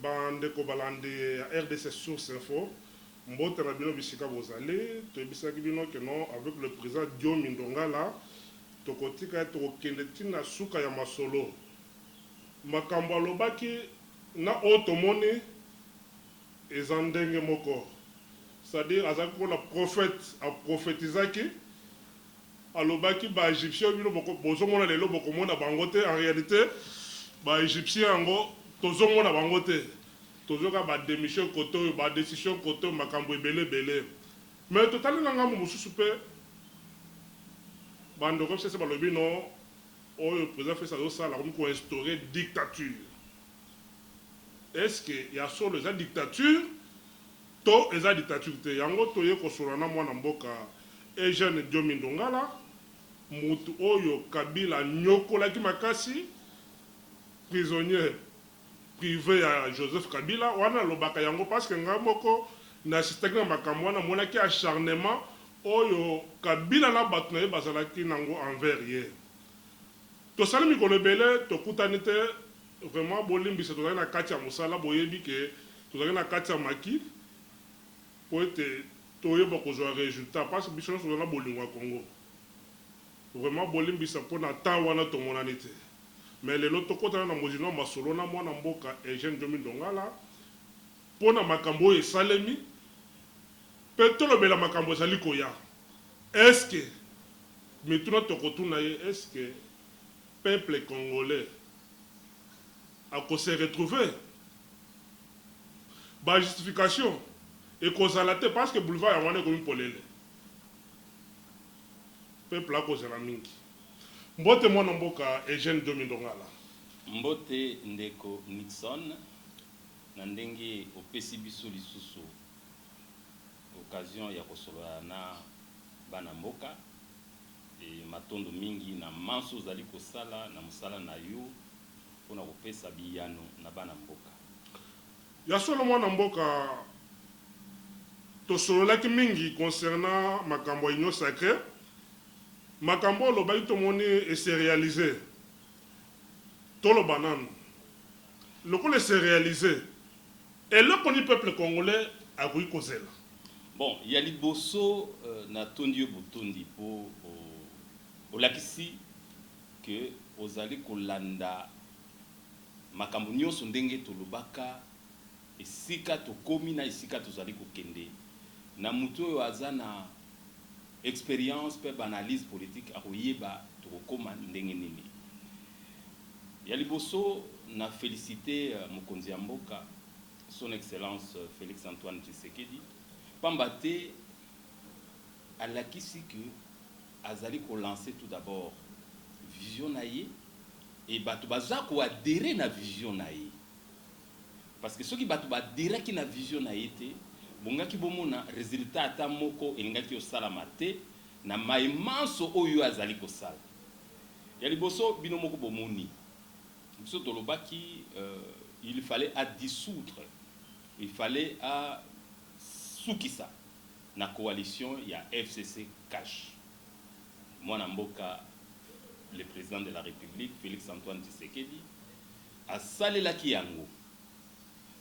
Bandeko balandi ya RDC Source Info, mbote na bino bisika bozali, toyebisaki bino que non avec le président Diomi Ndongala, tokotika tokokende tina suka ya masolo. Makambo alobaki na oyo tomoni eza ndenge moko. C'est-à-dire azaki mpona prophète aprophétisaki alobaki baégyptien bino bozomona lelo bokomona bango te. En réalité baégyptien yango tozomona bango te, tozoka badémission kote oyo badécision kote oyo makambo ebele. Mais totali na ngambo mosusu mpe bandeko sese balobi no oyo président fesa azosala komi koinstaurer dictature. Est-ce que ya solo eza dictature to eza dictature te? Yango toye kosola na mwana mboka Eugène Diomi Ndongala, mutu oyo Kabila nyokolaki makasi, prisonnier privé ya Joseph Kabila. Wana lobaka yango parce que ngamoko na assistaki na makambo wana monaki acharnement oyo Kabila na bato na ye bazalaki nango envers ye. Tosali mikolo ebele tokutani te, vraiment bolimbisa tozali na kati ya mosala boyebi ke tozali na kati ya maki po ete toyeba kozwa résultat parce que biso nyonso tozali na bolingo ya Congo. Vraiment bolimbisa mpona temps wana tomonani te. Mais lelo tokotana na mozino masolo na mwana mboka Eugène Diomi Ndongala mpona makambo oyo esalemi mpe tolobela makambo ezali koya. Est-ce que mituna tokotuna ye, est-ce que peuple congolais akose retrouver ba justification ekozala te parce que boulevard ya wana ekomi polele peuple akozala mingi. Mbote mwana mboka Eugène Diomi Ndongala. Mbote ndeko Nixon na ndenge opesi biso lisusu occasion ya kosolola na bana mboka e matondo mingi na manso zali kosala na mosala na yo mpona kopesa biyano na bana mboka. Ya solo mwana mboka tosololaki mingi concernant makambo ya union sacrée. Makambo lobaki tomoni ese réalisé toloba nanu lokola ese réalisé eloko ni peuple congolais akoki kozela. Bon, ya liboso na tondi yo botondi po olakisi ke ozali kolanda makambo nyonso ndenge tolobaka esika tokomi na esika tozali kokende na mutu oyo aza na expérience pe analyse politique akoyeba tokokoma ndenge nini. Ya liboso na félicité mokonzi ya mboka son excellence Félix Antoine Tshisekedi pamba te alakisi que azali ko lancer tout d'abord vision na ye et bato baza ko adhérer na vision na ye parce que soki bato ba adhérer ki na vision na ye te bongaki bomona résultat ata moko elingaki osalama te na maimanso oyo azali kosala. Ya liboso bino moko bomoni biso tolobaki il fallait à dissoudre, il fallait à sukisa na coalition ya FCC cash. Mwana mboka le président de la République Félix Antoine Tshisekedi a salelaki yango.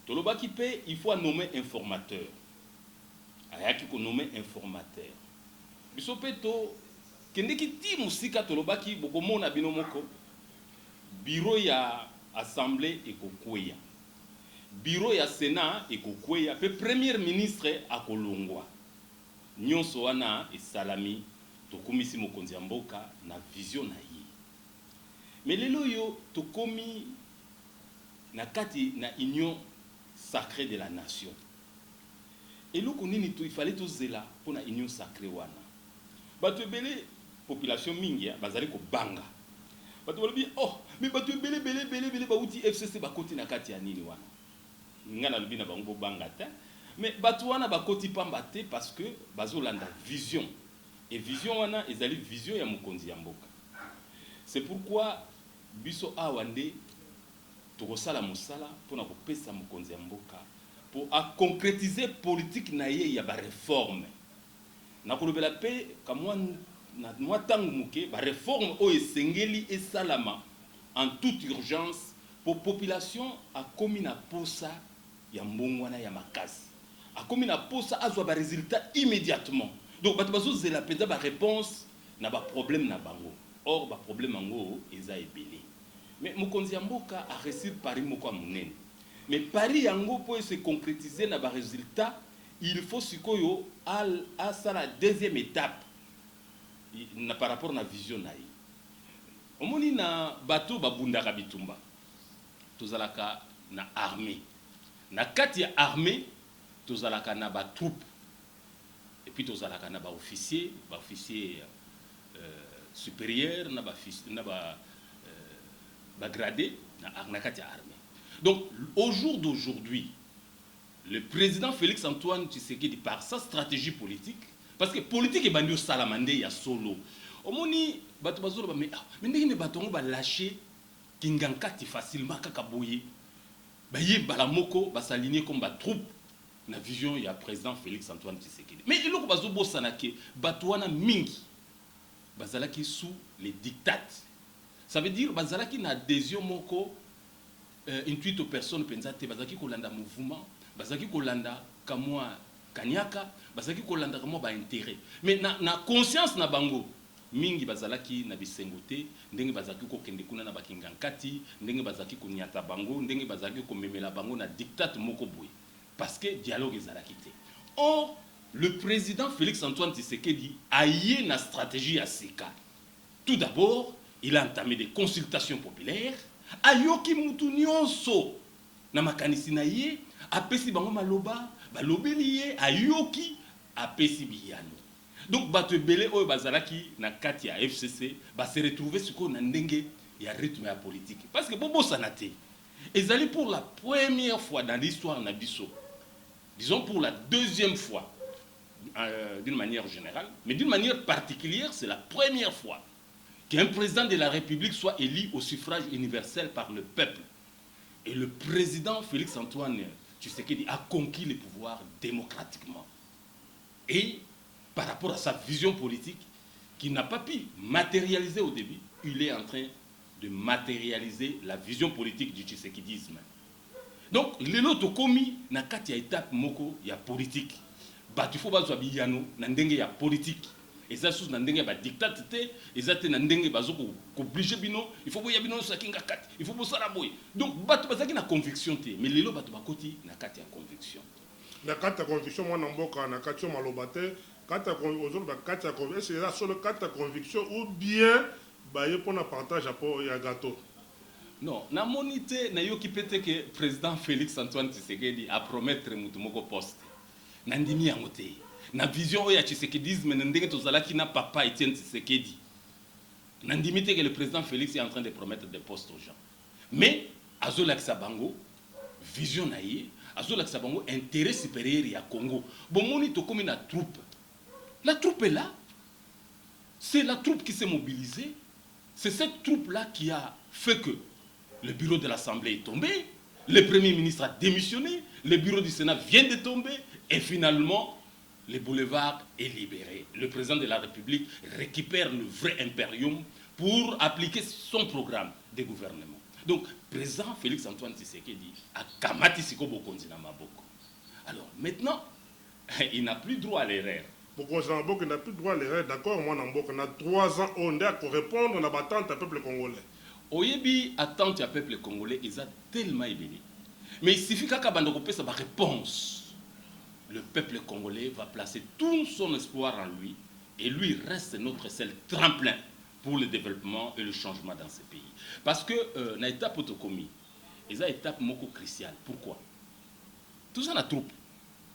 Tolobaki pe il faut nommer informateur. Ayaki ko nommer informateur. Biso pe to kendeki ti musika tolobaki bokomona bino moko bureau ya assemblée ekokweya, bureau ya sénat ekokweya pe premier ministre akolongwa. Nyonso wana esalami tokomisi mokonzi ya mboka na vision na ye. Mais lelo yo tokomi na kati na union sacrée de la nation. Et loko nini to il fallait to zela pour na union sacrée wana. Bato ebele population mingi bazali ko banga. Bato balobi oh mais bato ebele ba uti FCC bakoti na kati ya nini wana. Ngana lobi na bango banga ta. Mais bato wana bakoti pamba te parce que bazolanda vision. Et vision wana ezali vision ya mokonzi ya mboka. C'est pourquoi biso awande tokosala mosala pona kopesa mokonzi ya mboka pour à concrétiser politique na ye ya ba réforme. Na kolobela pe kamwa na mwa tangu muke ba réforme o esengeli esalama en toute urgence population a commis na posa ya mbongwana ya makasi. A commis na posa azwa ba résultat immédiatement. Donc bato bazozela penza ba réponse na ba problème na bango. Or ba problème yango eza ebele. Mais mokonzi ya mboka a réussi pari moko ya monene. Mais pari yango po se concrétiser na ba résultat, il faut sikoyo à ça la deuxième étape par rapport à la vision naïe. Omoni na bateau babundaka bitumba. Tozalaka na armée. Na kati ya armée, tozalaka na ba troupe. Et puis tozalaka na ba officier supérieur, na ba gradé na kati ya armée. Donc au jour d'aujourd'hui, le président Félix Antoine Tshisekedi, par sa stratégie politique, parce que politique est bandio salamande ya solo. Omoni bato bazolo ba mais ndenge ne batongo ba lâcher kingankati facilement kaka boye. Ba yebala moko ba s'aligner comme ba troupe na vision ya président Félix Antoine Tshisekedi. Mais iloko bazo bosana ke bato wana mingi bazalaki sous les dictats. Ça veut dire bazalaki na adhésion moko intuite aux personnes pensate bazalaki kolanda mouvement, bazalaki kolanda kamwa kanyaka, bazalaki kolanda kamwa ba intérêt. Mais na conscience na bango mingi bazalaki na bisengote, ndenge bazalaki ko kende kuna na bakingankati, ndenge bazalaki kunyata bango, ndenge bazalaki ko memela bango na dictat moko boye. Parce que dialogue ezalaki te. Or, le président Félix Antoine Tshisekedi a yé na stratégie à Seka. Tout d'abord, il a entamé des consultations populaires, ayoki mutu nyonso na makanisi na ye, apesi bango maloba, balobeli ye, ayoki, apesi biyano. Donc bato ebele oyo bazalaki na kati ya FCC ba se retrouver siko na ndenge ya rythme ya politique parce que bobo sanate ezali pour la première fois dans l'histoire na biso, disons pour la deuxième fois d'une manière générale, mais d'une manière particulière c'est la première fois qu'un président de la République soit élu au suffrage universel par le peuple. Et le président Félix Antoine Tshisekedi a conquis le pouvoir démocratiquement. Et par rapport à sa vision politique, qu'il n'a pas pu matérialiser au début, il est en train de matérialiser la vision politique du tshisekidisme. Donc, l'autre commis n'a qu'à étape moko ya politique. Il faut pas yano na ndenge ya politique. Et ça sous na ndenge ba dictateur, et ça te na ndenge bazoko obligé bino, il faut boya bino sakinga kati, il faut bosala boy. Donc batu bazaki na conviction te, mais lelo batu bakoti na kati ya conviction. Na kati ya conviction moi na mboka na kati ya malobate. C'est la seule carte conviction ou bien pour un partage à gâteau. Non, na monité na yo ki pete que président Félix Antoine Tshisekedi a promettre mutu moko poste. Na ndimi yango te. Na vision ya Tshisekedisme na ndenge tozalaki na papa Etienne Tshisekedi. Na ndimi te que le président Félix est en train de promettre des postes aux gens. Mais azolakisa bango vision na ye, azolakisa bango intérêt supérieur ya Congo. Bomoni to komi na troupe. La troupe est là. C'est la troupe qui s'est mobilisée. C'est cette troupe-là qui a fait que le bureau de l'Assemblée est tombé, le Premier ministre a démissionné, le bureau du Sénat vient de tomber, et finalement, le boulevard est libéré. Le président de la République récupère le vrai impérium pour appliquer son programme de gouvernement. Donc, président Félix Antoine Tshisekedi a kamati siko bokonzi na maboko. Alors, maintenant, il n'a plus droit à l'erreur. Pourquoi Jean-Bok n'a plus droit à l'erreur? D'accord, moi, on a 3 ans, on est pour répondre à la battante au peuple congolais. Oyebi, attente au peuple congolais, ils ont tellement ébélé. Mais il suffit qu'à Kabandokopé, ça va réponse. Le peuple congolais va placer tout son espoir en lui, et lui reste notre seul tremplin pour le développement et le changement dans ce pays. Parce que, dans l'étape autocomie, ils ont une étape moko cruciale. Pourquoi? Tout ça, la troupe.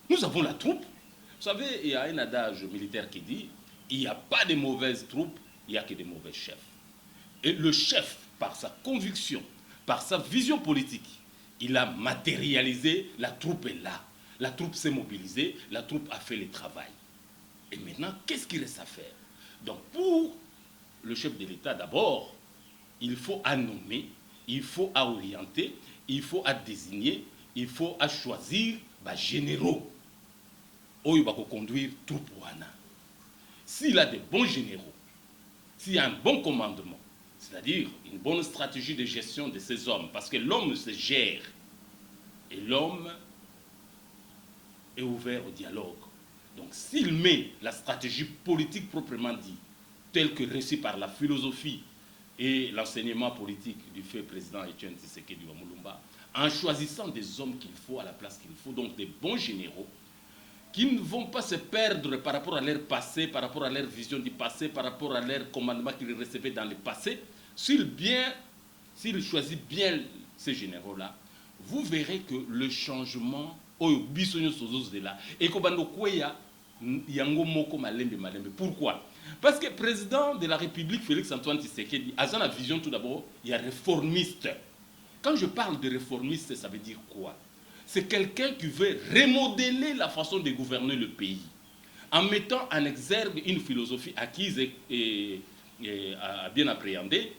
Nous avons la troupe. Vous savez, il y a un adage militaire qui dit il n'y a pas de mauvaises troupes, il n'y a que de mauvais chefs. Et le chef, par sa conviction, par sa vision politique, il a matérialisé, la troupe est là. La troupe s'est mobilisée, la troupe a fait le travail. Et maintenant, qu'est-ce qu'il reste à faire? Donc, pour le chef de l'État, d'abord, il faut à nommer, il faut à orienter, il faut à désigner, il faut à choisir généraux. Il va conduire troupe wana. S'il a des bons généraux, s'il y a un bon commandement, C'est-à-dire une bonne stratégie de gestion de ces hommes, parce que l'homme se gère et l'homme est ouvert au dialogue. Donc s'il met la stratégie politique proprement dit, telle que réussie par la philosophie et l'enseignement politique du fait président Etienne Tshisekedi Wamulumba, en choisissant des hommes qu'il faut à la place qu'il faut, donc des bons généraux, qui ne vont pas se perdre par rapport à leur passé, par rapport à leur vision du passé, par rapport à leur commandement qu'ils recevaient dans le passé, s'il choisit bien ces généraux-là, vous verrez que le changement, pourquoi? Parce que le président de la République, Félix-Antoine Tshisekedi, a une vision tout d'abord, il y a réformiste. Quand je parle de réformiste, ça veut dire quoi? C'est quelqu'un qui veut remodeler la façon de gouverner le pays, en mettant en exergue une philosophie acquise et bien appréhendée,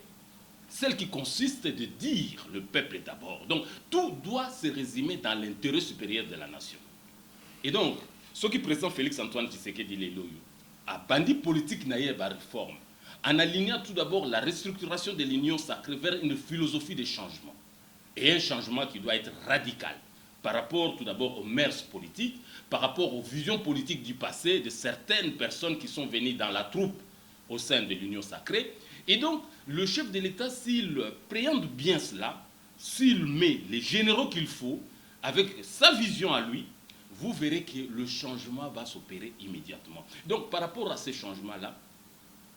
celle qui consiste de dire le peuple d'abord. Donc, tout doit se résumer dans l'intérêt supérieur de la nation. Et donc, ce qui présente Félix-Antoine Tshisekedi Leloyo, a bandi politique naïe par réforme, en alignant tout d'abord la restructuration de l'union sacrée vers une philosophie de changement. Et un changement qui doit être radical par rapport tout d'abord aux mœurs politiques, par rapport aux visions politiques du passé de certaines personnes qui sont venues dans la troupe au sein de l'union sacrée. Et donc, le chef de l'État, s'il préhende bien cela, s'il met les généraux qu'il faut, avec sa vision à lui, vous verrez que le changement va s'opérer immédiatement. Donc, par rapport à ces changements-là,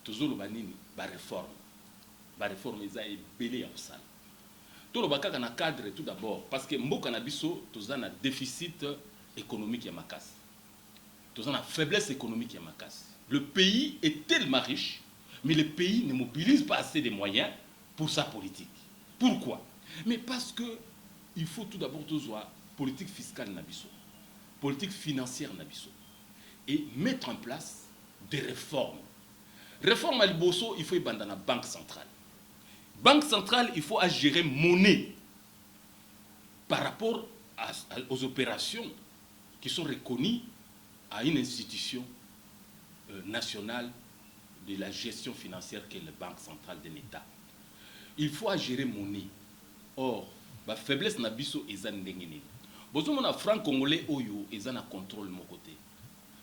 toujours le banini, la réforme est belé à salle. Tout le baka na cadre tout d'abord, parce que mboka na biso, tout ça na déficit économique ya makas. Tout ça na faiblesse économique ya makas. Le pays est tellement riche, mais le pays ne mobilise pas assez de moyens pour sa politique. Pourquoi? Mais parce que il faut tout d'abord toujours politique fiscale na biso, politique financière na biso, et mettre en place des réformes. Réforme à Liboso, il faut y bander la banque centrale. Banque centrale, il faut gérer monnaie par rapport aux opérations qui sont reconnues à une institution nationale de la gestion financière qui est la Banque centrale de l'État. Il faut gérer monnaie. Or, la faiblesse na biso est ndengene. Bozo mona franc congolais oyo est en contrôle de mon côté.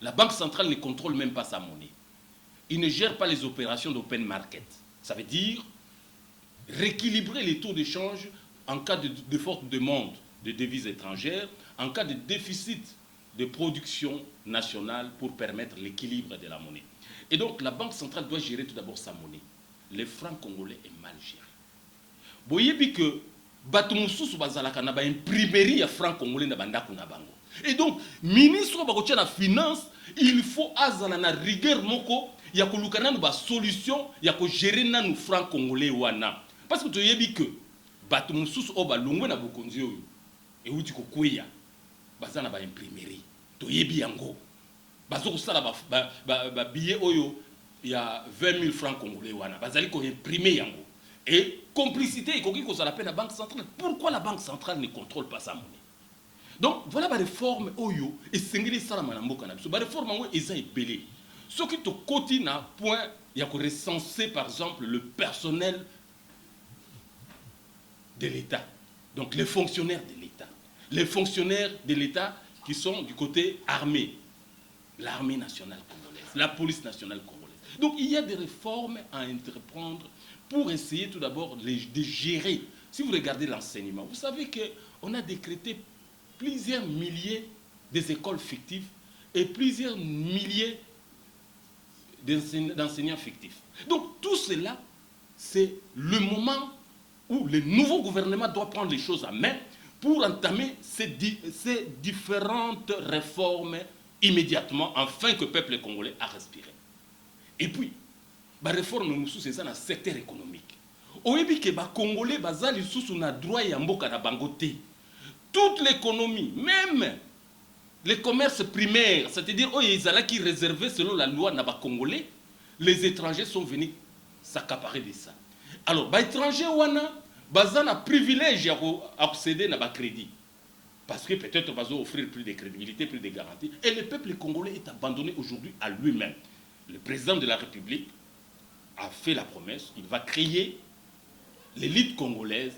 La Banque centrale ne contrôle même pas sa monnaie. Il ne gère pas les opérations d'open market. Ça veut dire rééquilibrer les taux d'échange en cas de forte demande de devises étrangères, en cas de déficit de production nationale pour permettre l'équilibre de la monnaie. Et donc la Banque centrale doit gérer tout d'abord sa monnaie. Le franc congolais est mal géré. Vous voyez que Batumoussous bazalaka na ba imprimerie ya franc congolais na bandako na bango. Et donc ministre bakotia na finance, il faut azala na rigueur moko ya kolukana na ba solution ya ko gérer na nous franc congolais wana. Parce que tu yebi que Batumoussous o balongwe na bokonzi oyo e uti ko kweya bazana ba imprimerie. To yebi yango. Bazo ko sala ba billet oyo ya 20 000 francs congolais wana. Bazali ko imprimer yango. Et complicité, il faut qu'on appelle la Banque centrale. Pourquoi la Banque centrale ne contrôle pas sa monnaie? Donc, voilà la réforme Oyo et Sengeli Salamanambo Kanabso. La réforme Oyo est belé. Ce qui te continue à point, il y a que recenser par exemple le personnel de l'État. Donc, les fonctionnaires de l'État. Les fonctionnaires de l'État qui sont du côté armé. L'armée nationale congolaise, la police nationale congolaise. Donc, il y a des réformes à entreprendre pour essayer tout d'abord de gérer. Si vous regardez l'enseignement, vous savez qu'on a décrété plusieurs milliers des écoles fictives et plusieurs milliers d'enseignants fictifs. Donc tout cela, c'est le moment où le nouveau gouvernement doit prendre les choses en main pour entamer ces différentes réformes immédiatement, afin que le peuple congolais a respiré. Et puis, la réforme c'est ça dans le secteur économique. Oyebi que les Congolais bazali sous na droit ya mboka na bangote. Toute l'économie, même les commerces primaires, c'est-à-dire qui réservés selon la loi na ba Congolais, les étrangers sont venus s'accaparer de ça. Alors, les étrangers wana bazana privilège à accéder na ba crédit. Parce que peut-être va offrir plus de crédibilité, plus de garanties. Et le peuple congolais est abandonné aujourd'hui à lui-même. Le président de la République a fait la promesse, il va créer l'élite congolaise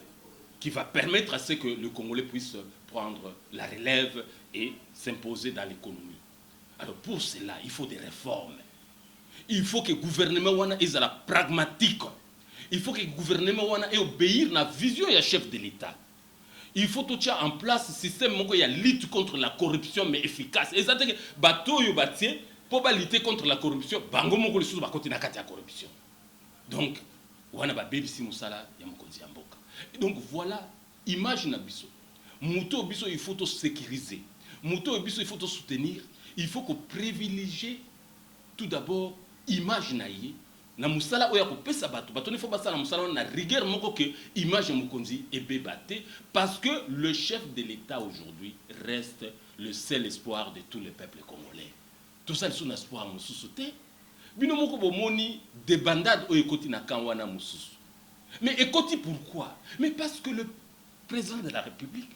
qui va permettre à ce que le Congolais puisse prendre la relève et s'imposer dans l'économie. Alors pour cela, il faut des réformes. Il faut que le gouvernement soit pragmatique. Il faut que le gouvernement ait obéir à la vision et chef de l'État. Il faut tout en place un système qui lutte contre la corruption mais efficace. Et ça veut dire que bateau yo batie pour lutter contre la corruption, bango moko les choses ba côté na kati ya corruption. Donc wana ba baby si musala ya mokonzi ya mboka. Donc voilà image na biso. Muto biso il faut tout sécuriser. Muto biso il faut tout soutenir. Il faut qu'on privilégie tout d'abord image na ye na musala oya ko pesa bato bato ne faut pas ça na musala na rigueur moko que image mokonzi et bébaté parce que le chef de l'État aujourd'hui reste le seul espoir de tous les peuples congolais. Tout ça c'est un espoir mususu te bino moko bomoni des bandades oyo koti na kanwana mususu. Mais ekoti pourquoi? Mais parce que le président de la République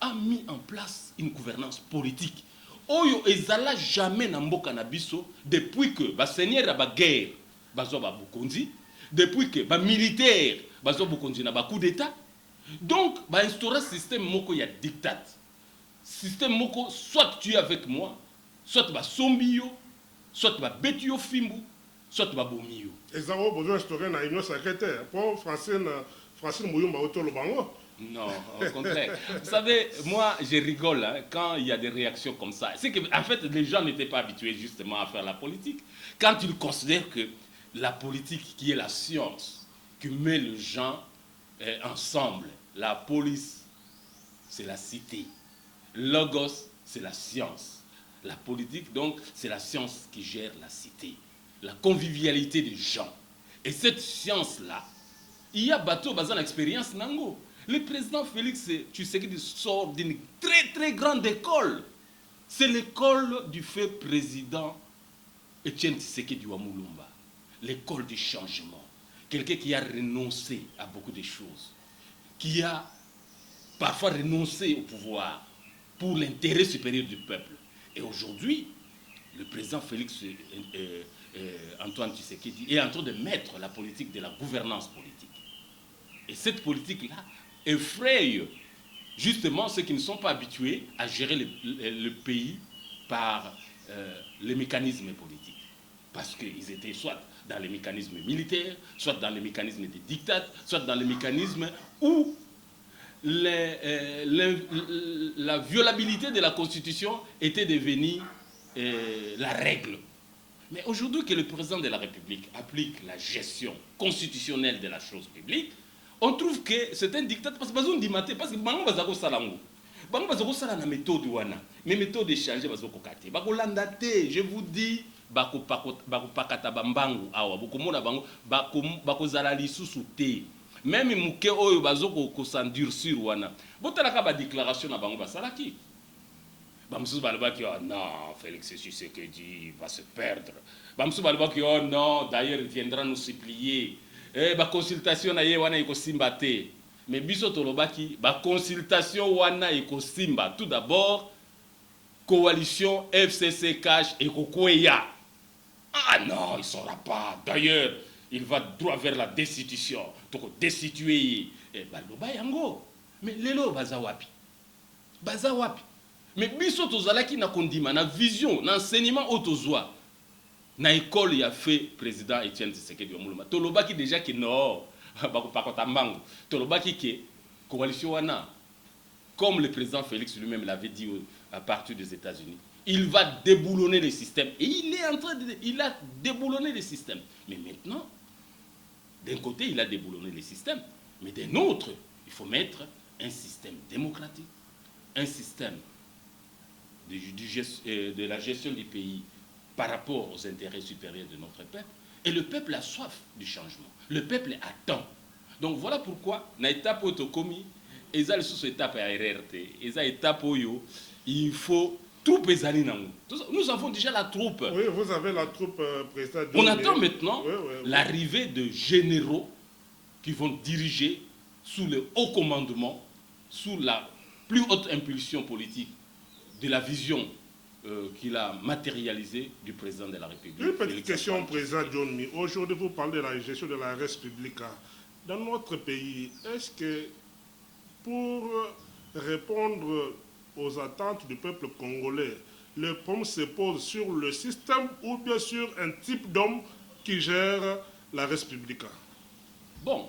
a mis en place une gouvernance politique. Oyo ezala jamais na mboka na biso depuis que ba seigneur ba guerre bazo ba bukonzi, depuis que ba militaire bazo bukonzi na ba coup d'état. Donc ba instaurer système moko ya diktat. Système moko soit tu es avec moi, soit ba sombio, soit ba betio fimbu, soit ba bomio. Ezao besoin instaurer na union secrétaire pour Francine Mouyumba autour bango. Non, au contraire. Vous savez, moi, je rigole hein, quand il y a des réactions comme ça. C'est qu'en fait, les gens n'étaient pas habitués justement à faire la politique. Quand ils considèrent que la politique, qui est la science, qui met les gens ensemble, la police, c'est la cité. Logos, c'est la science. La politique, donc, c'est la science qui gère la cité. La convivialité des gens. Et cette science-là, il y a bateau basé dans l'expérience Nango. Le président Félix Tshisekedi sort d'une très très grande école. C'est l'école du fait président Etienne Tshisekedi Wamulumba. L'école du changement. Quelqu'un qui a renoncé à beaucoup de choses. Qui a parfois renoncé au pouvoir pour l'intérêt supérieur du peuple. Et aujourd'hui, le président Félix Antoine Tshisekedi est en train de mettre la politique de la gouvernance politique. Et cette politique-là effraie justement ceux qui ne sont pas habitués à gérer le pays par les mécanismes politiques. Parce qu'ils étaient soit dans les mécanismes militaires, soit dans les mécanismes des dictats, soit dans les mécanismes où la violabilité de la Constitution était devenue la règle. Mais aujourd'hui que le président de la République applique la gestion constitutionnelle de la chose publique, on trouve que c'est un dictat parce que bazon dimaté parce que bango bazako salango bango bazako sala na méthode wana mais méthode échanger bazoko kate bako landate je vous dis bako pakata bambangu awa boko mona bango bako zala lisusu te même muke oyo bazoko ko s'endurcir wana botalaka ba déclaration na bango basalaki bamsusu balobaki oh non Félix Tshisekedi va se perdre bamsusu balobaki oh non d'ailleurs il viendra nous supplier ba consultation na ye wana iko simba te mais biso tolobaki ba consultation wana iko simba tout d'abord coalition FCC cash et kokweya ah non il sera pas d'ailleurs il va droit vers la destitution toko destituer baloba yango mais lelo baza wapi mais biso tozalaki na kondima na vision na enseignement autozwa na école il a fait président Etienne Tshisekedi Wamulumba tolobaki déjà que non bakopakota mbangu tolobaki que coalition wana comme le président Félix lui-même l'avait dit à partir des États-Unis il va déboulonner le système et il a déboulonné le système mais maintenant d'un côté il a déboulonné le système mais d'un autre il faut mettre un système démocratique un système de la gestion du pays par rapport aux intérêts supérieurs de notre peuple. Et le peuple a soif du changement. Le peuple attend. Donc voilà pourquoi, dans l'étape où Tokomi, et ça, sous étape à RRT, et ça, étape où il faut troupe ezali nango. Nous avons déjà la troupe. Oui, vous avez la troupe président. On attend maintenant l'arrivée de généraux qui vont diriger sous le haut commandement, sous la plus haute impulsion politique de la vision qu'il a matérialisé du président de la République. Une petite question, président John Mi. Aujourd'hui, vous parlez de la gestion de la res publica. dans notre pays, est-ce que pour répondre aux attentes du peuple congolais, le problème se pose sur le système ou bien sur un type d'homme qui gère la République? Bon,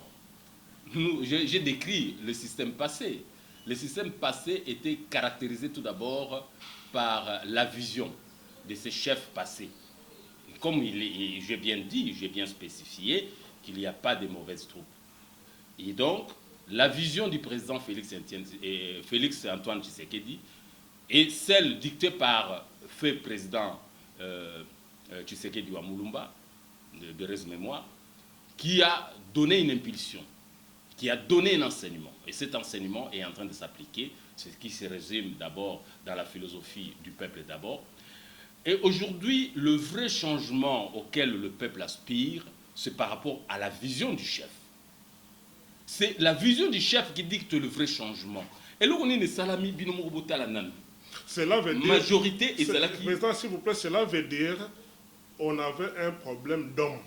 j'ai décrit le système passé. Le système passé était caractérisé tout d'abord par la vision de ces chefs passés. Comme j'ai bien dit, j'ai bien spécifié qu'il n'y a pas de mauvaises troupes. Et donc, la vision du président Félix Antoine Tshisekedi est celle dictée par feu président Tshisekedi Wamulumba, de reste-mémoire, qui a donné une impulsion, qui a donné un enseignement. Et cet enseignement est en train de s'appliquer, ce qui se résume d'abord dans la philosophie du peuple d'abord. Et aujourd'hui, le vrai changement auquel le peuple aspire, c'est par rapport à la vision du chef. C'est la vision du chef qui dicte le vrai changement. Et là, on est les salami binomobota la nan. Cela veut dire... Majorité et cela qui... Président, s'il vous plaît, cela veut dire on avait un problème d'hommes.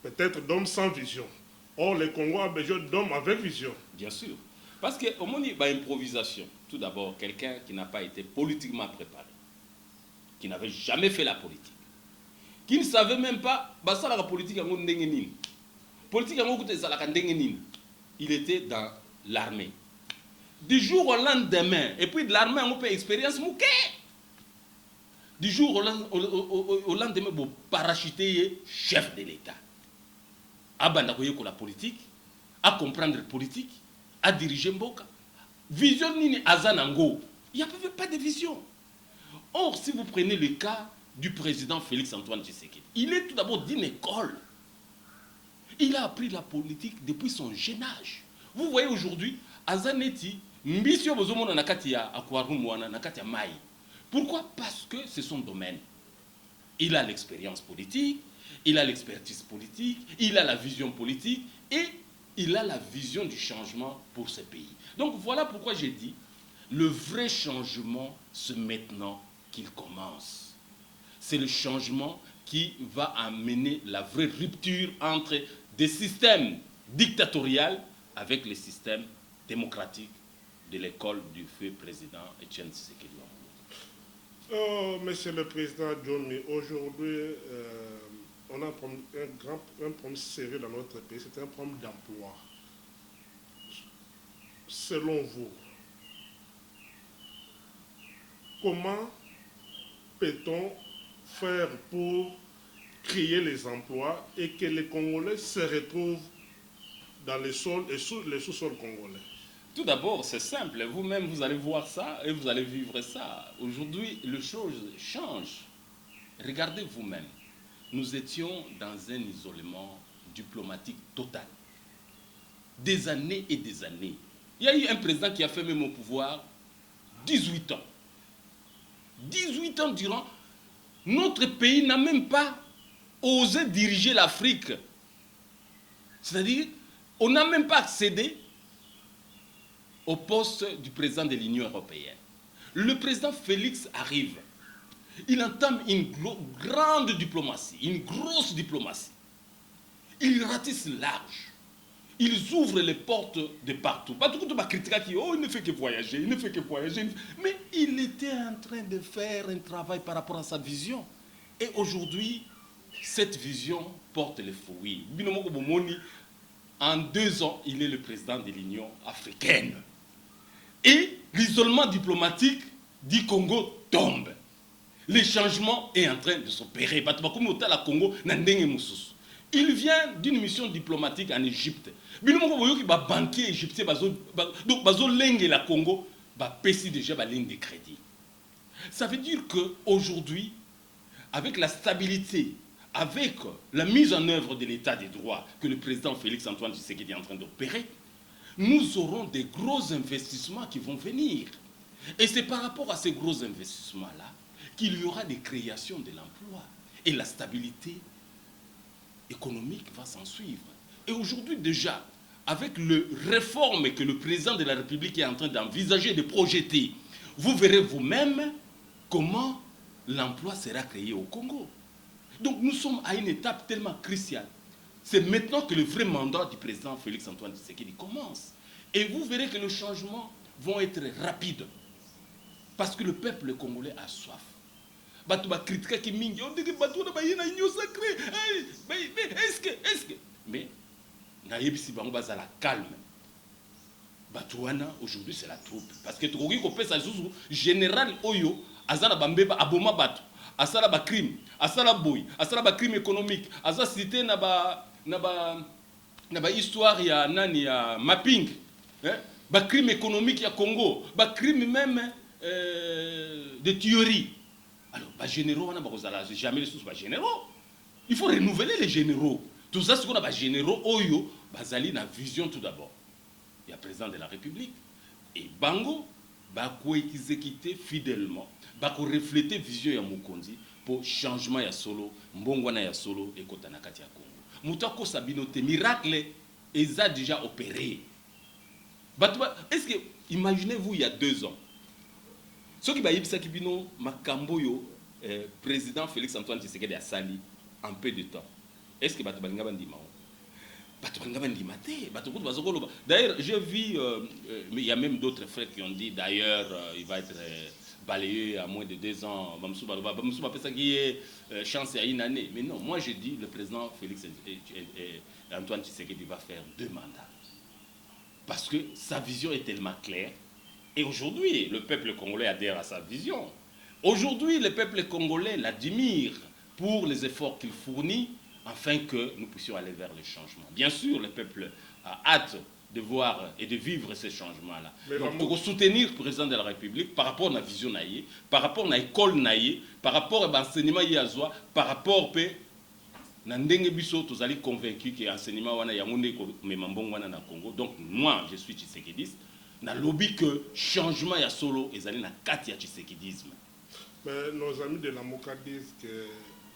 Peut-être d'hommes sans vision. Or, le Congo a besoin d'hommes avec vision. Bien sûr. Parce qu'au moment où improvisation, tout d'abord, quelqu'un qui n'a pas été politiquement préparé, qui n'avait jamais fait la politique, qui ne savait même pas, la politique, il était dans l'armée. Du jour au lendemain, et puis de l'armée, on peut expérience mouké. Du jour au lendemain, vous parachutez chef de l'État. À la politique, à comprendre la politique, à diriger Mboka. Vision nini azanango. Il n'y avait pas de vision. Or, si vous prenez le cas du président Félix Antoine Tshisekedi, il est tout d'abord d'une école. Il a appris la politique depuis son jeune âge. Vous voyez aujourd'hui, Azaneti, Mbisio Bozomo Nakatia, Akwarumwana, Nakatia Mai. Pourquoi? Parce que c'est son domaine. Il a l'expérience politique, il a l'expertise politique, il a la vision politique et il a la vision du changement pour ce pays. Donc voilà pourquoi j'ai dit, le vrai changement, c'est maintenant qu'il commence. C'est le changement qui va amener la vraie rupture entre des systèmes dictatoriaux avec les systèmes démocratiques de l'école du feu président Etienne Tshisekedi. Monsieur le Président Djomi, aujourd'hui, on a un problème sérieux dans notre pays, c'est un problème d'emploi. Selon vous, comment peut-on faire pour créer les emplois et que les Congolais se retrouvent dans les sols et sous les sous-sols congolais? Tout d'abord, c'est simple. Vous-même, vous allez voir ça et vous allez vivre ça. Aujourd'hui, les choses changent. Regardez vous-même. Nous étions dans un isolement diplomatique total. Des années et des années. Il y a eu un président qui a fait même au pouvoir 18 ans. 18 ans durant, notre pays n'a même pas osé diriger l'Afrique. C'est-à-dire, on n'a même pas accédé au poste du président de l'Union européenne. Le président Félix arrive. Il entame une grande diplomatie, une grosse diplomatie. Il ratisse large. Ils ouvrent les portes de partout. Pas tout le monde critiquer qui, oh, il ne fait que voyager, il ne fait que voyager. Mais il était en train de faire un travail par rapport à sa vision. Et aujourd'hui, cette vision porte les fruits. En 2 ans, il est le président de l'Union africaine. Et l'isolement diplomatique du Congo tombe. Le changement est en train de s'opérer. Il vient d'une mission diplomatique en Égypte. Banquier égyptien, la Congo, déjà la ligne de crédit. Ça veut dire qu'aujourd'hui, avec la stabilité, avec la mise en œuvre de l'état des droits que le président Félix Antoine Tshisekedi est en train d'opérer, nous aurons des gros investissements qui vont venir. Et c'est par rapport à ces gros investissements-là qu'il y aura des créations de l'emploi. Et la stabilité économique va s'en suivre. Et aujourd'hui déjà, avec les réformes que le président de la République est en train d'envisager, de projeter, vous verrez vous-même comment l'emploi sera créé au Congo. Donc nous sommes à une étape tellement cruciale. c'est maintenant que le vrai mandat du président Félix Antoine Tshisekedi commence. Et vous verrez que les changements vont être rapides. Parce que le peuple congolais a soif. Bato ba critiquer qui mingi, on dit que bato na ba yena union sacrée. Mais est-ce que mais na yebisi bango bazala calme. Batouana aujourd'hui c'est la troupe parce que tokoki ko pesa zuzu général oyo azana bambeba aboma bato asala ba crime asala boy asala ba crime économique asa cité na ba histoire ya nani ya mapping ba crime économique ya Congo ba crime même de tuerie. Alors ba généraux wana bakozala jamais les sous ba généraux. Il faut renouveler les généraux. Tout ça ce qu'on a ba généraux oyo bazali na vision tout d'abord. Il y a le président de la République. Et Bango, va exécuter fidèlement, va refléter vision ya Mukonzi pour changement ya solo, mbongwana ya solo et kotanakati ya Congo. Moutako sabinote miracle, ils ont déjà opéré. Est-ce que, imaginez-vous il y a 2 ans, ce qui va y avoir bino makambo yo président Félix Antoine Tshisekedi a sali en peu de temps. Est-ce que batubalinga bandima? D'ailleurs, j'ai vu, mais il y a même d'autres frères qui ont dit, d'ailleurs, il va être balayé à moins de 2 ans. Chance à une année. Mais non, moi je dis, le président Félix Antoine Tshisekedi va faire 2 mandats. Parce que sa vision est tellement claire. Et aujourd'hui, le peuple congolais adhère à sa vision. Aujourd'hui, le peuple congolais l'admire pour les efforts qu'il fournit, afin que nous puissions aller vers le changement. Bien sûr, le peuple a hâte de voir et de vivre ces changements-là. Donc, pour soutenir le président de la République par rapport à la vision naïe, par rapport à l'école naïe, par rapport à l'enseignement yazoa, par rapport à Nandenge biso, tous allés convaincus que l'enseignement wana yamunde memambong wana na Congo. Donc, moi, je suis tshisekidiste. Na lobby que changement ya solo et zali na kati ya tshisekidisme. Mais nos amis de la Moka disent que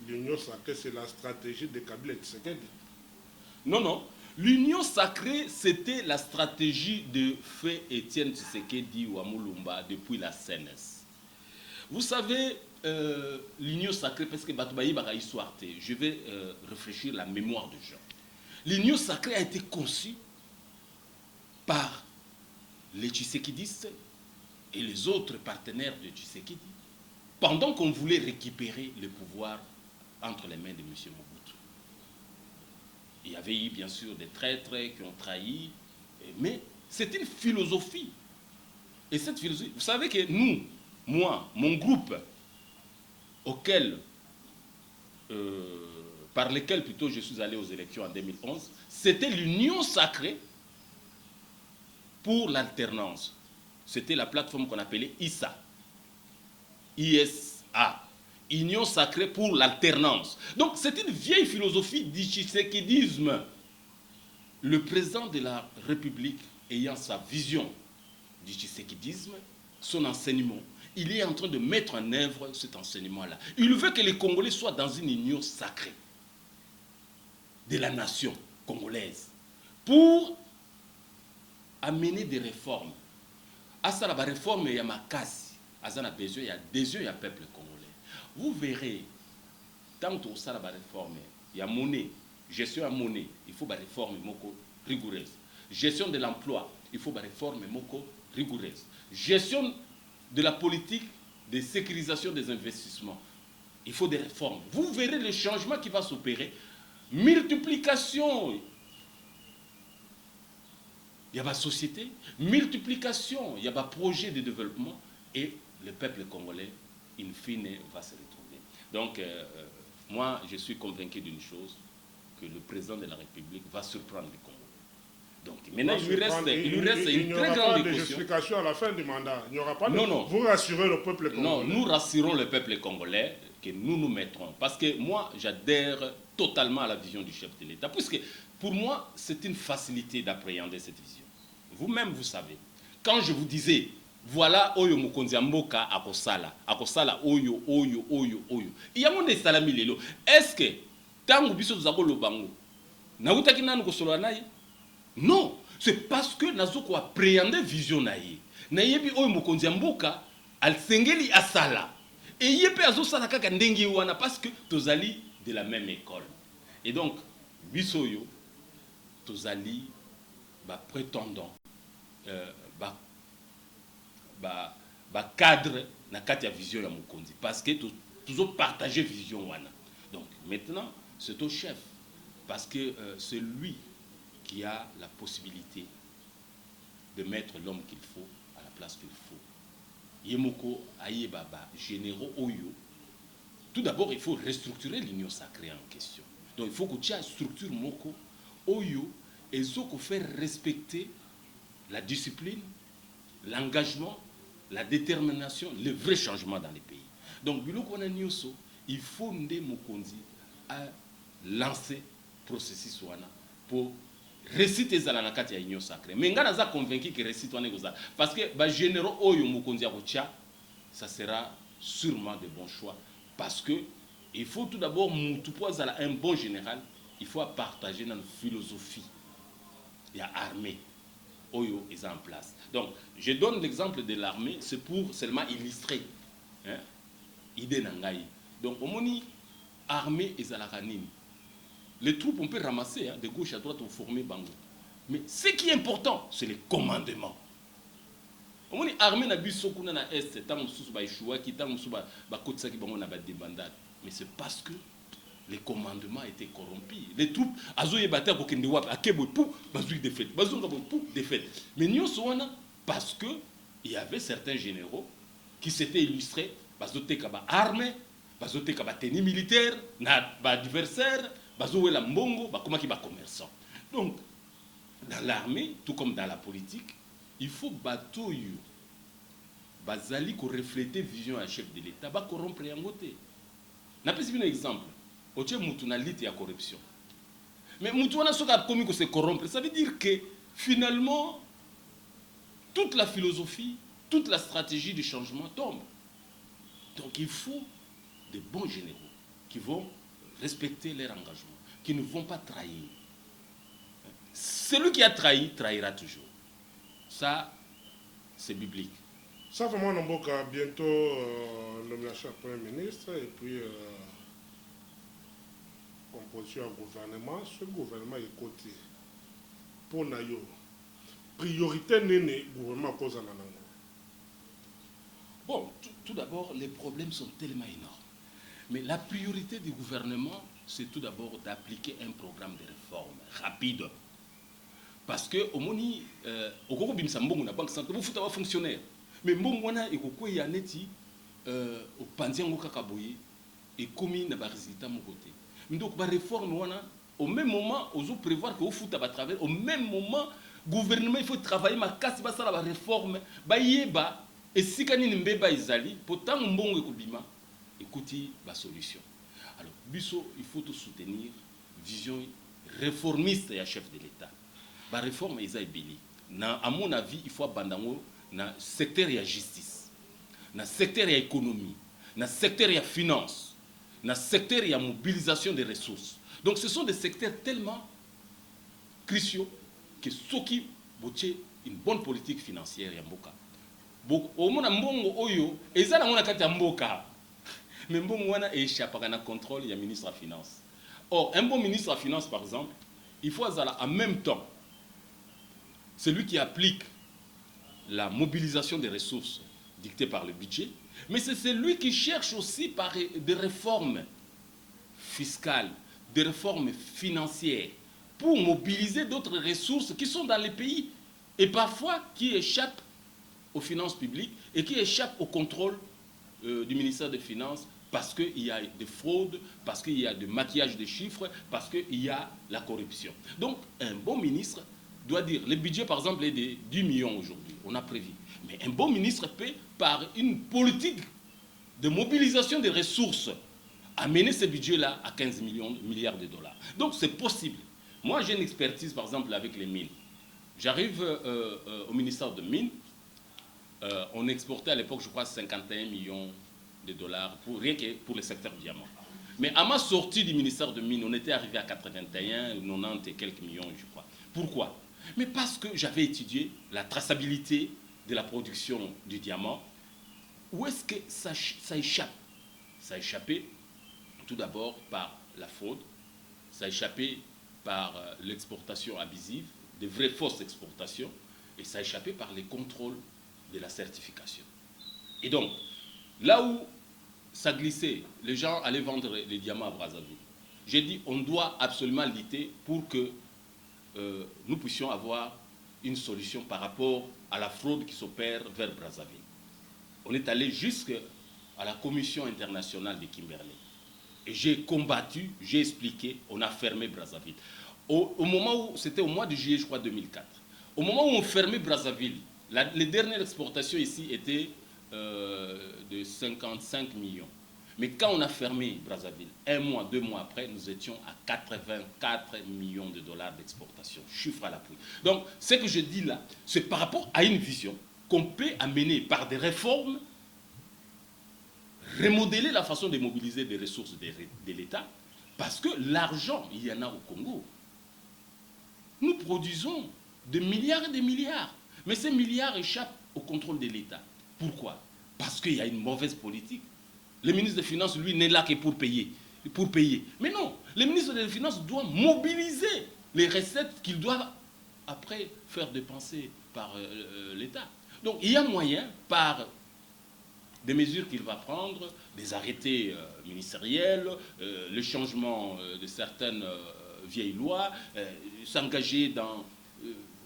l'union sacrée, c'est la stratégie de Kabila et Tshisekedi. Non, non. L'union sacrée, c'était la stratégie de Feu Étienne Tshisekedi Wamulumba depuis la CNS. Vous savez, l'union sacrée, parce que je vais réfléchir la mémoire de gens. L'union sacrée a été conçue par les Tshisekidistes et les autres partenaires de Tshisekedi pendant qu'on voulait récupérer le pouvoir entre les mains de M. Mobutu. Il y avait eu bien sûr des traîtres qui ont trahi, mais c'est une philosophie. Et cette philosophie, vous savez que nous, moi, mon groupe, par lequel plutôt je suis allé aux élections en 2011, c'était l'Union sacrée pour l'alternance. C'était la plateforme qu'on appelait ISA. ISA. Union sacrée pour l'alternance. Donc c'est une vieille philosophie du tshisekidisme. Le président de la République ayant sa vision du tshisekidisme, son enseignement, il est en train de mettre en œuvre cet enseignement-là. Il veut que les Congolais soient dans une union sacrée de la nation congolaise pour amener des réformes. À ça, la réforme, il y a ma casse. À ça, il y a des yeux, il y a peuple congolais. Vous verrez, tant que ça, la réforme, il y a monnaie, gestion à monnaie, il faut une réforme rigoureuse. Gestion de l'emploi, il faut une réforme rigoureuse. Gestion de la politique de sécurisation des investissements, il faut des réformes. Vous verrez le changement qui va s'opérer. Multiplication, il y a ma société, multiplication, il y a un projet de développement et le peuple congolais, in fine, va se retrouver. Donc, moi, je suis convaincu d'une chose, que le président de la République va surprendre les Congolais. Donc, maintenant, il lui reste une très grande équation. Explications à la fin du mandat. Il n'y aura pas de... Non. Vous rassurez le peuple congolais. Non, nous rassurons le peuple congolais que nous nous mettrons. Parce que moi, j'adhère totalement à la vision du chef de l'État. Puisque, pour moi, c'est une facilité d'appréhender cette vision. Vous-même, vous savez. Quand je vous disais, voilà, Oyo Mokonzi Mboka akosala, Oyo. Il y a mon salami lelo. Est-ce que, tango biso zako lobango, na utaki nanu kosolo naye? Non, c'est parce que nazoko appréhender vision naye. Na yebi Oyo Mokonzi Mboka al sengeli asala. Et yepe azo sala kaka ndengi wana parce que tozali de la même école. Et donc, bisoyo tozali prétendant cadre na kati ya vision ya mokonzi parce que toujours partager vision wana. Donc maintenant c'est au chef parce que c'est lui qui a la possibilité de mettre l'homme qu'il faut à la place qu'il faut. Yemoko ayeba généraux oyo. Tout d'abord, il faut restructurer l'union sacrée en question. Donc il faut que tu aies une structure moko oyo et ce qu'on fait respecter la discipline, l'engagement, la détermination, le vrai changement dans les pays. Donc biloko na nyoso, il faut nde mokonzi à lancer processus wana pour réciter za la kati ya union sacrée. Mais nga naza convaincu que récite wana goza parce que ba généraux oyo mokonzi ya kotia, ça sera sûrement de bons choix parce que il faut tout d'abord mutu po za un bon général, il faut partager dans philosophie. Il y a armée oyo est en place. Donc je donne l'exemple de l'armée, c'est pour seulement illustrer hein idée nangai. Donc au moni armée et zalakanini. Les troupes, on peut ramasser, hein, de gauche à droite, on former Bango. Mais ce qui est important, c'est le commandement. On dit armée n'a bu sokuna na est, tant sous ba échoua, qui tant sous ba kotsa qui bango na ba débandade. Mais c'est parce que les commandements étaient corrompus. Les troupes, azoye bater ko kende wap, akebo pou, bazui défaite, bazonga pou défaite. Mais nyo soana parce que il y avait certains généraux qui s'étaient illustrés, bazote kaba armée, bazote kaba tenue militaire, na ba adversaire. La mbongo, commerçant. Donc, dans l'armée, tout comme dans la politique, il faut bateau you. Bazali ko refléter vision à chef de l'État, ba corrompre en côté. N'a pas un exemple. Oche mutu na lite ya corruption. Mais mutu wana soka komi ko se corrompre, ça veut dire que finalement toute la philosophie, toute la stratégie de changement tombe. Donc il faut de bons généraux qui vont respecter leur engagement, qui ne vont pas trahir. Celui qui a trahi, trahira toujours. Ça, c'est biblique. Ça, vraiment, Namboka, bientôt nomination Premier ministre et puis composition du gouvernement. Ce gouvernement est côté. Pour Nayo, priorité n'est gouvernement cause en Nango. Bon, tout d'abord, les problèmes sont tellement énormes. Mais la priorité du gouvernement, c'est tout d'abord d'appliquer un programme de réforme rapide. Parce que au moni, au Congo bimisa mbongo na banque centrale, vous foutez pas fonctionnaire. Mais mbongo wana ekoko ya neti au pandiango kakaboye et commis na ba résultat mon côté. Donc ba réforme wana au même moment, ozo prévoir que vous foutez pas travailler au même moment, gouvernement il faut travailler ma casse ba ça la réforme, ba yeba et sikani mbeba izali, pourtant mbongo ekobima. Écoutez la solution. Alors, Bisso, il faut tout soutenir vision réformiste et chef de l'État. La réforme est belle. À mon avis, il faut abandonner dans le secteur de la justice, dans le secteur de l'économie, dans le secteur de la finance, dans le secteur de la mobilisation des ressources. Donc, ce sont des secteurs tellement cruciaux que ceux qui ont une bonne politique financière, au monde mbongo oyo, ezana mona kati ya mboka. Mais bon, on a échappé à un contrôle, il y a ministre des Finances. Or, un bon ministre des Finances, par exemple, il faut en même temps, celui qui applique la mobilisation des ressources dictées par le budget, mais c'est celui qui cherche aussi par des réformes fiscales, des réformes financières, pour mobiliser d'autres ressources qui sont dans les pays, et parfois qui échappent aux finances publiques et qui échappent au contrôle du ministère des Finances, parce qu'il y a des fraudes, parce qu'il y a du maquillage de chiffres, parce qu'il y a la corruption. Donc, un bon ministre doit dire, le budget par exemple est de 10 millions aujourd'hui, on a prévu. Mais un bon ministre peut, par une politique de mobilisation des ressources, amener ce budget-là à 15 milliards de dollars. Donc, c'est possible. Moi, j'ai une expertise par exemple avec les mines. J'arrive au ministère de Mines, on exportait à l'époque, je crois, 51 millions de dollars, rien que pour le secteur diamant. Mais à ma sortie du ministère de Mines, on était arrivé à 81, 90 et quelques millions, je crois. Pourquoi? Mais parce que j'avais étudié la traçabilité de la production du diamant. Où est-ce que ça échappe? Ça a échappé tout d'abord par la fraude, ça a échappé par l'exportation abusive, de vraies fausses exportations, et ça a échappé par les contrôles de la certification. Et donc, là où ça glissait, les gens allaient vendre les diamants à Brazzaville. J'ai dit, on doit absolument lutter pour que nous puissions avoir une solution par rapport à la fraude qui s'opère vers Brazzaville. On est allé jusqu'à la Commission internationale de Kimberley. Et j'ai combattu, j'ai expliqué, on a fermé Brazzaville. Au moment où, c'était au mois de juillet, je crois, 2004. Au moment où on fermait Brazzaville, les dernières exportations ici étaient de 55 millions. Mais quand on a fermé Brazzaville, 1 mois, 2 mois après, nous étions à 84 millions de dollars d'exportation, chiffre à l'appui. Donc, ce que je dis là, c'est par rapport à une vision qu'on peut amener par des réformes, remodeler la façon de mobiliser des ressources de l'État, parce que l'argent, il y en a au Congo. Nous produisons des milliards et des milliards, mais ces milliards échappent au contrôle de l'État. Pourquoi? Parce qu'il y a une mauvaise politique. Le ministre des Finances, lui, n'est là que pour payer. Mais non, le ministre des Finances doit mobiliser les recettes qu'il doit après faire dépenser par l'État. Donc il y a moyen, par des mesures qu'il va prendre, des arrêtés ministériels, le changement de certaines vieilles lois, s'engager dans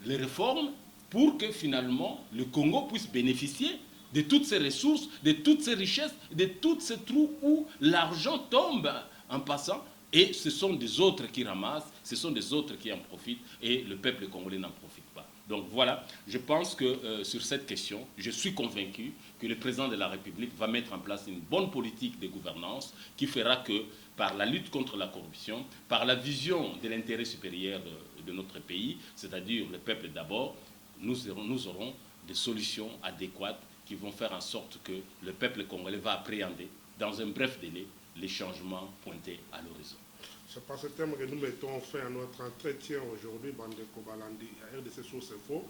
les réformes pour que finalement le Congo puisse bénéficier de toutes ces ressources, de toutes ces richesses, de tous ces trous où l'argent tombe en passant, et ce sont des autres qui ramassent, ce sont des autres qui en profitent, et le peuple congolais n'en profite pas. Donc voilà, je pense que sur cette question, je suis convaincu que le président de la République va mettre en place une bonne politique de gouvernance qui fera que, par la lutte contre la corruption, par la vision de l'intérêt supérieur de notre pays, c'est-à-dire le peuple d'abord, nous aurons des solutions adéquates qui vont faire en sorte que le peuple congolais va appréhender dans un bref délai les changements pointés à l'horizon. C'est par ce thème que nous mettons fin à notre entretien aujourd'hui, Bandeko Balandi, à RDC Source Info.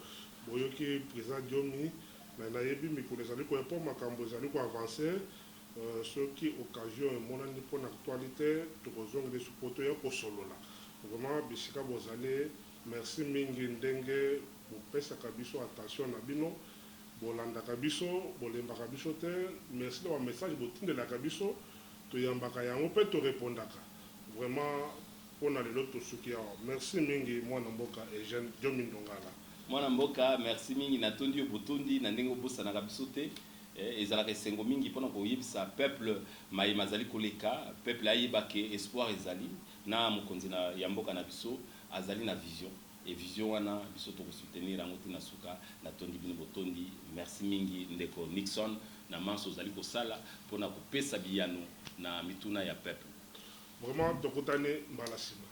Boyoki, président Diomi, Nayebi, Mikolo, Zali, pour répondre à Kambo, Zali, pour avancer, ce qui occasion et mon année pour l'actualité, tout besoin de supporter pour solo là. Vraiment, Bissika Bozale, merci Mingi Ndenge, pour pesa kabiso, attention à Bino. Bolanda kabiso, bolemba kabiso te, merci de votre message, botin de la kabiso, to yambaka yango pe to répondaka. Vraiment, on a les autres soukiya. Merci mingi, moi Namboka et jeune Diomi Ndongala. Moi Namboka, merci mingi, natondi obutundi, nandengo bosa na kabiso te, ezalaka esengo mingi pona ko yebisa peuple maïma zali koleka, peuple ayebake espoir ezali, na mokonzi na yamboka na biso, azali na vision. Et vision wana biso to soutenir angoti na suka na tondi bino botondi. Merci mingi ndeko Nixon na manso zali ko sala pona ko pesa biyano na mituna ya peuple. Vraiment tokutane mbala sima.